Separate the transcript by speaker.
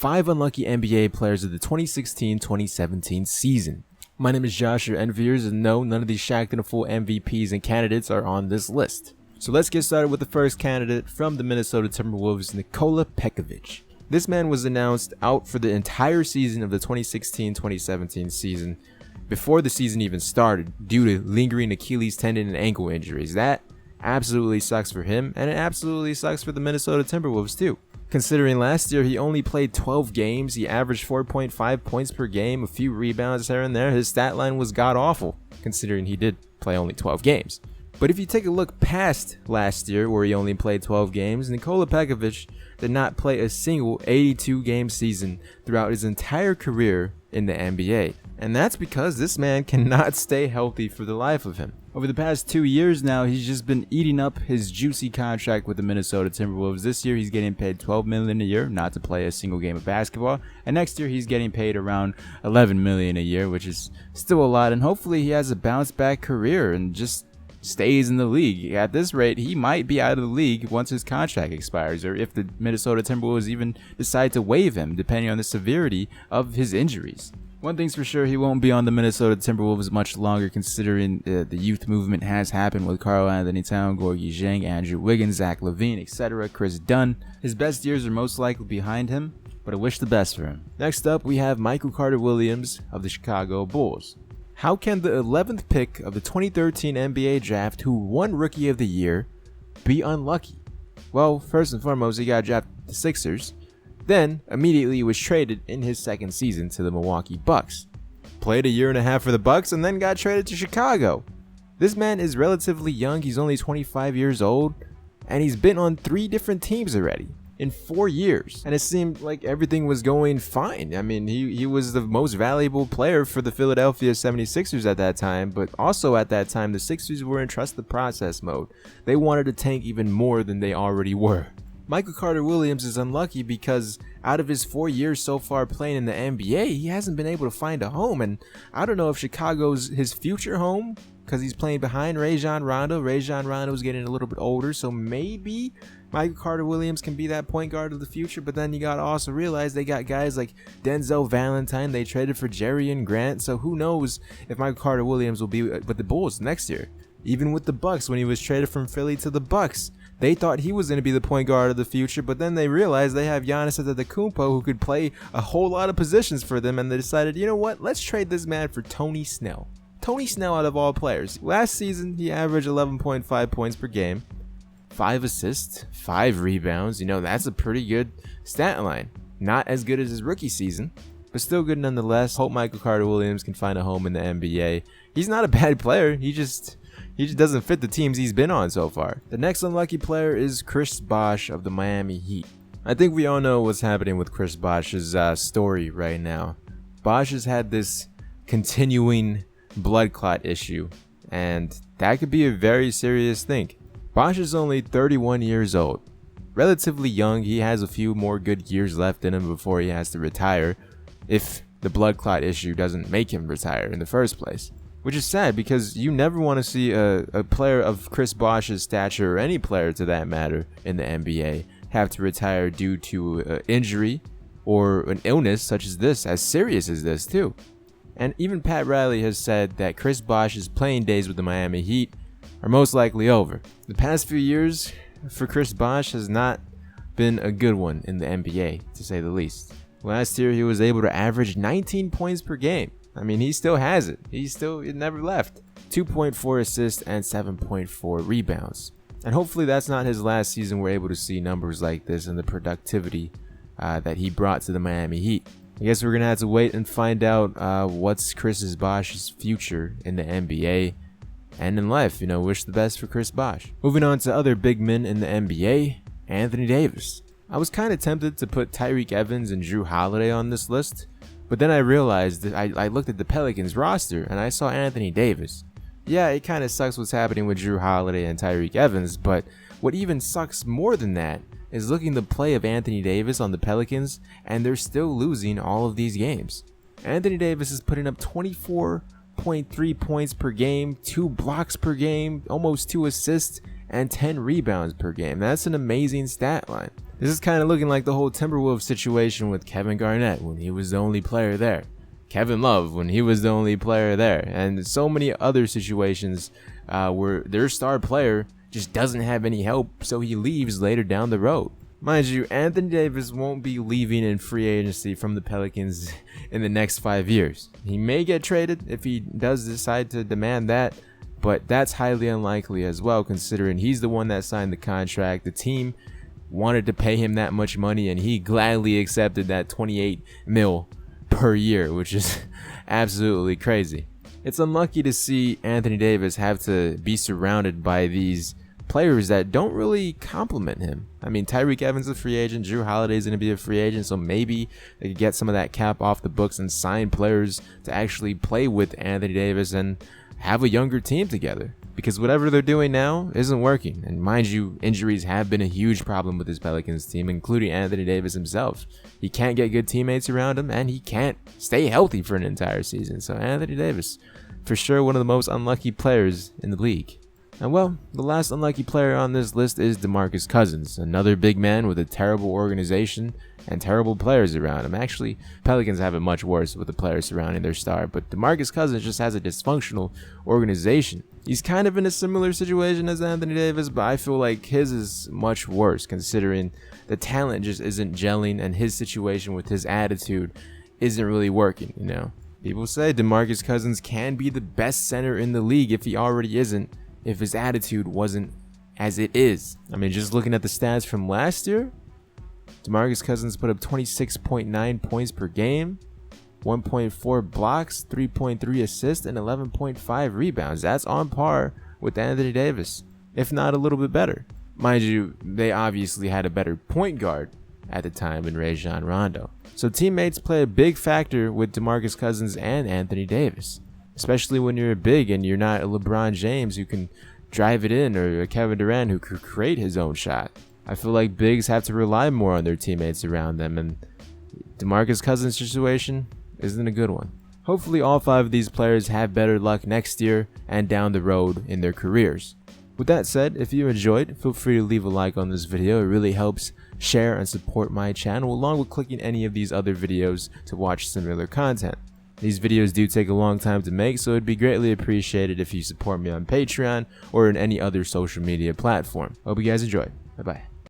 Speaker 1: 5 unlucky NBA players of the 2016-2017 season. My name is Josh, your Envyerz, and no, none of these Shaq and a Fool MVPs and candidates are on this list. So let's get started with the first candidate from the Minnesota Timberwolves, Nikola Jokic. This man was announced out for the entire season of the 2016-2017 season before the season even started due to lingering Achilles tendon and ankle injuries. That absolutely sucks for him, and it absolutely sucks for the Minnesota Timberwolves too. Considering last year he only played 12 games, he averaged 4.5 points per game, a few rebounds here and there. His stat line was god-awful, considering he did play only 12 games. But if you take a look past last year, where he only played 12 games, Nikola Jokic did not play a single 82-game season throughout his entire career in the NBA. And that's because this man cannot stay healthy for the life of him. Over the past 2 years now, he's just been eating up his juicy contract with the Minnesota Timberwolves. This year, he's getting paid $12 million a year not to play a single game of basketball. And next year, he's getting paid around $11 million a year, which is still a lot. And hopefully, he has a bounce-back career and just stays in the league. At this rate, he might be out of the league once his contract expires, or if the Minnesota Timberwolves even decide to waive him, depending on the severity of his injuries. One thing's for sure, he won't be on the Minnesota Timberwolves much longer, considering the youth movement has happened with Karl-Anthony Towns, Gorgui Dieng, Andrew Wiggins, Zach LaVine, etc., Chris Dunn. His best years are most likely behind him, but I wish the best for him. Next up, we have Michael CarterWilliams of the Chicago Bulls. How can the 11th pick of the 2013 NBA draft, who won Rookie of the Year, be unlucky? Well, first and foremost, he got drafted to the Sixers. Then, immediately was traded in his second season to the Milwaukee Bucks. Played a year and a half for the Bucks and then got traded to Chicago. This man is relatively young, he's only 25 years old, and he's been on 3 different teams already in 4 years. And it seemed like everything was going fine. I mean, he was the most valuable player for the Philadelphia 76ers at that time, but also at that time, the Sixers were in trust the process mode. They wanted to tank even more than they already were. Michael CarterWilliams is unlucky because out of his 4 years so far playing in the NBA, he hasn't been able to find a home. And I don't know if Chicago's his future home because he's playing behind Rajon Rondo. Rajon Rondo's getting a little bit older, so maybe Michael Carter-Williams can be that point guard of the future. But then you got to also realize they got guys like Denzel Valentine. They traded for Jerrion Grant, so who knows if Michael Carter-Williams will be with the Bulls next year. Even with the Bucks, when he was traded from Philly to the Bucks, they thought he was going to be the point guard of the future, but then they realized they have Giannis Antetokounmpo who could play a whole lot of positions for them, and they decided, you know what, let's trade this man for Tony Snell. Tony Snell out of all players. Last season, he averaged 11.5 points per game, 5 assists, 5 rebounds. You know, that's a pretty good stat line. Not as good as his rookie season, but still good nonetheless. Hope Michael Carter-Williams can find a home in the NBA. He's not a bad player. He just doesn't fit the teams he's been on so far. The next unlucky player is Chris Bosh of the Miami Heat. I think we all know what's happening with Chris Bosh's story right now. Bosh has had this continuing blood clot issue, and that could be a very serious thing. Bosh is only 31 years old. Relatively young, he has a few more good years left in him before he has to retire, if the blood clot issue doesn't make him retire in the first place. Which is sad because you never want to see a player of Chris Bosh's stature, or any player to that matter in the NBA, have to retire due to injury or an illness such as this, as serious as this too. And even Pat Riley has said that Chris Bosh's playing days with the Miami Heat are most likely over. The past few years for Chris Bosh has not been a good one in the NBA, to say the least. Last year he was able to average 19 points per game. I mean, he still has it. It never left. 2.4 assists and 7.4 rebounds. And hopefully that's not his last season. We're able to see numbers like this and the productivity that he brought to the Miami Heat. I guess we're going to have to wait and find out what's Chris Bosh's future in the NBA and in life. You know, wish the best for Chris Bosh. Moving on to other big men in the NBA, Anthony Davis. I was kind of tempted to put Tyreke Evans and Jrue Holiday on this list, but then I realized that I looked at the Pelicans roster and I saw Anthony Davis. Yeah, it kind of sucks what's happening with Jrue Holiday and Tyreke Evans, but what even sucks more than that is looking the play of Anthony Davis on the Pelicans, and they're still losing all of these games. Anthony Davis is putting up 24.3 points per game, 2 blocks per game, almost 2 assists, and 10 rebounds per game. That's an amazing stat line. This is kind of looking like the whole Timberwolves situation with Kevin Garnett when he was the only player there, Kevin Love when he was the only player there, and so many other situations where their star player just doesn't have any help, so he leaves later down the road. Mind you, Anthony Davis won't be leaving in free agency from the Pelicans in the next 5 years. He may get traded if he does decide to demand that, but that's highly unlikely as well, considering he's the one that signed the contract. The team wanted to pay him that much money, and he gladly accepted that $28 million per year, which is absolutely crazy. It's unlucky to see Anthony Davis have to be surrounded by these players that don't really compliment him. I mean, Tyreke Evans is a free agent, Drew Holiday's going to be a free agent, so maybe they could get some of that cap off the books and sign players to actually play with Anthony Davis and have a younger team together, because whatever they're doing now isn't working. And mind you, injuries have been a huge problem with this Pelicans team, including Anthony Davis himself. He can't get good teammates around him, and he can't stay healthy for an entire season. So Anthony Davis, for sure one of the most unlucky players in the league. And well, the last unlucky player on this list is DeMarcus Cousins, another big man with a terrible organization and terrible players around him. Actually, Pelicans have it much worse with the players surrounding their star, but DeMarcus Cousins just has a dysfunctional organization. He's kind of in a similar situation as Anthony Davis, but I feel like his is much worse, considering the talent just isn't gelling and his situation with his attitude isn't really working, you know. People say DeMarcus Cousins can be the best center in the league if he already isn't, if his attitude wasn't as it is. I mean, just looking at the stats from last year, DeMarcus Cousins put up 26.9 points per game, 1.4 blocks, 3.3 assists, and 11.5 rebounds. That's on par with Anthony Davis, if not a little bit better. Mind you, they obviously had a better point guard at the time in Rajon Rondo. So teammates play a big factor with DeMarcus Cousins and Anthony Davis, especially when you're big and you're not a LeBron James who can drive it in, or a Kevin Durant who could create his own shot. I feel like bigs have to rely more on their teammates around them, and DeMarcus Cousins' situation isn't a good one. Hopefully all 5 of these players have better luck next year and down the road in their careers. With that said, if you enjoyed, feel free to leave a like on this video. It really helps share and support my channel, along with clicking any of these other videos to watch similar content. These videos do take a long time to make, so it'd be greatly appreciated if you support me on Patreon or in any other social media platform. Hope you guys enjoyed. Bye bye.